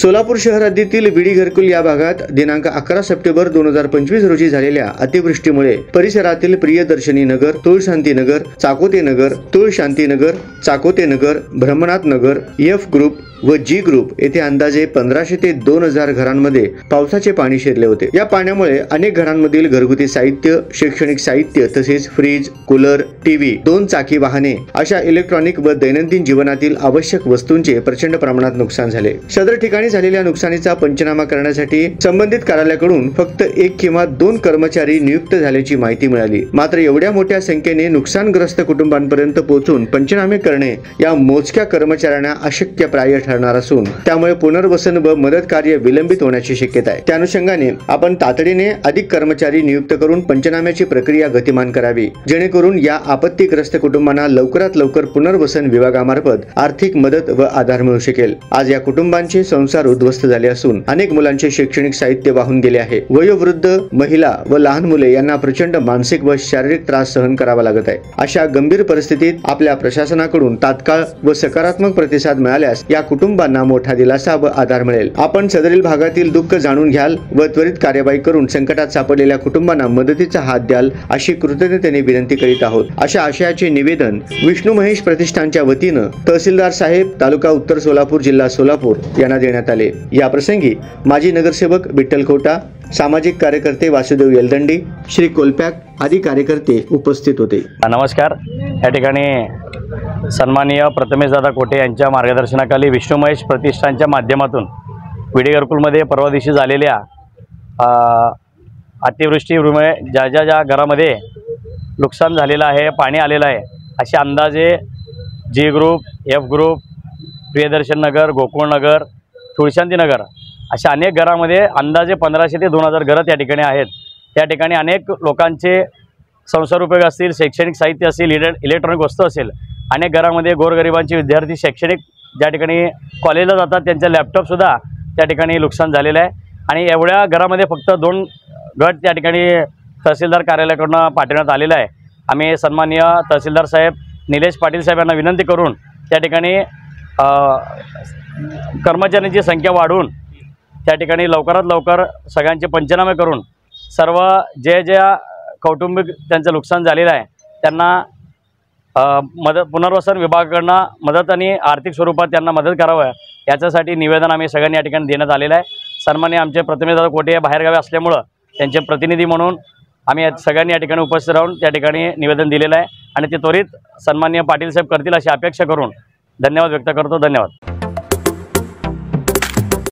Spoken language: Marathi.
सोलापूर शहर हद्दीतील विडी घरकुल या भागात दिनांक 11 सप्टेंबर 2025 रोजी झालेल्या अतिवृष्टीमुळे परिसरातील प्रियदर्शनी नगर, तुळशांती नगर, चाकोते नगर, तुळशांती नगर, चाकोते नगर, ब्रह्मनाथ नगर, एफ ग्रुप व जी ग्रुप येथे अंदाजे 1500 ते 2000 घरांमध्ये पावसाचे पाणी शिरले होते। या पाण्यामुळे अनेक घरांमधील घरगुती साहित्य, शैक्षणिक साहित्य तसेच फ्रीज, कूलर, टीव्ही, 2 चाकी वाहने अशा इलेक्ट्रॉनिक व दैनंदिन जीवनातील आवश्यक वस्तूंचे प्रचंड प्रमाणात नुकसान झाले। सदर ठिकाणी झालेल्या नुकसानीचा पंचनामा करण्यासाठी संबंधित कार्यालयाकडून फक्त 1 किंवा 2 कर्मचारी नियुक्त झाल्याची माहिती मिळाली। मात्र एवढ्या मोठ्या संख्येने नुकसानग्रस्त कुटुंबांपर्यंत पोहोचून पंचनामे करणे या मोजक्या कर्मचाऱ्यांना अशक्यप्राय ठरणार असून त्यामुळे पुनर्वसन व मदत कार्य विलंबित होण्याची शक्यता आहे। त्या अनुषंगाने आपण तातडीने अधिक कर्मचारी नियुक्त करून पंचनाम्याची प्रक्रिया गतिमान करावी, जेणेकरून या आपत्तीग्रस्त कुटुंबांना लवकरात लवकर पुनर्वसन विभागामार्फत आर्थिक मदत व आधार मिळू शकेल। आज या कुटुंबांचे संसार उद्ध्वस्त झाले असून अनेक मुलांचे शैक्षणिक साहित्य वाहून गेले आहे। वयोवृद्ध, महिला व लहान मुले यांना प्रचंड मानसिक व शारीरिक त्रास सहन करावा लागत आहे। अशा गंभीर परिस्थितीत आपल्या प्रशासनाकडून तात्काळ व सकारात्मक प्रतिसाद मिळाल्यास या कुटुंबांना मोठा दिलासा व आधार मिळेल। आपण सदरील भागातील दुःख जाणून घ्याल व त्वरित कार्यवाही करून संकटात सापडलेल्या कुटुंबांना मदतीचा हात द्याल अशी कृतज्ञतेने विनंती करीत आहोत। अशा आशयाचे निवेदन विष्णू महेश प्रतिष्ठानच्या वतीनं तहसीलदार साहेब, तालुका उत्तर सोलापूर, जिल्हा सोलापूर यांना देण्यात आले। या प्रसंगी माजी नगरसेवक विठ्ठल खोटा, सामाजिक कार्यकर्ते वासुदेव येलदंडी, श्री कोलपॅक आदी कार्यकर्ते उपस्थित होते। नमस्कार। या ठिकाणी सन्माननीय प्रथमेश दादा कोटे यांच्या मार्गदर्शनाखाली विष्णू महेश प्रतिष्ठानच्या माध्यमातून विडी घरकुलमध्ये परवा दिवशी झालेल्या अतिवृष्टीमुळे ज्या घरामध्ये नुकसान झालेलं आहे, पाणी आलेलं आहे, असे अंदाजे जी ग्रुप, एफ ग्रुप, प्रियदर्शन नगर, गोकुळ नगर, तुळशांती नगर अशा अनेक घरामध्ये अंदाजे 1500 ते 2000 घरं त्या ठिकाणी आहेत। त्या ठिकाणी अनेक लोकांचे संसार उपयोग असतील, शैक्षणिक साहित्य असेल, इलेक्ट्रॉनिक वस्तू असेल, अनेक घरामध्ये गोरगरिबांचे विद्यार्थी शैक्षणिक ज्या ठिकाणी कॉलेजला जातात त्यांच्या लॅपटॉपसुद्धा त्या ठिकाणी नुकसान झालेलं आहे। आणि एवढ्या घरामध्ये फक्त 2 गट त्या ठिकाणी तहसीलदार कार्यालयाकडून पाठवण्यात आलेलं आहे। आम्ही सन्माननीय तहसीलदार साहेब निलेश पाटील साहेब यांना विनंती करून त्या ठिकाणी कर्मचाऱ्यांची संख्या वाढवून त्या ठिकाणी लवकरात लवकर सगळ्यांचे पंचनामे करून सर्व ज्या कौटुंबिक त्यांचं नुकसान झालेलं आहे त्यांना पुनर्वसन विभागाकडून मदत आणि आर्थिक स्वरूपात त्यांना मदत करावं याच्यासाठी निवेदन आम्ही सगळ्यांनी या ठिकाणी देण्यात आलेलं आहे। सन्माननीय आमचे प्रथमेश दादा कोटे बाहेरगावी असल्यामुळं त्यांचे प्रतिनिधी म्हणून आम्ही सगळ्यांनी या ठिकाणी उपस्थित राहून त्या ठिकाणी निवेदन दिलेलं आहे आणि ते त्वरित सन्माननीय पाटील साहेब करतील अशी अपेक्षा करून धन्यवाद व्यक्त करतो। धन्यवाद।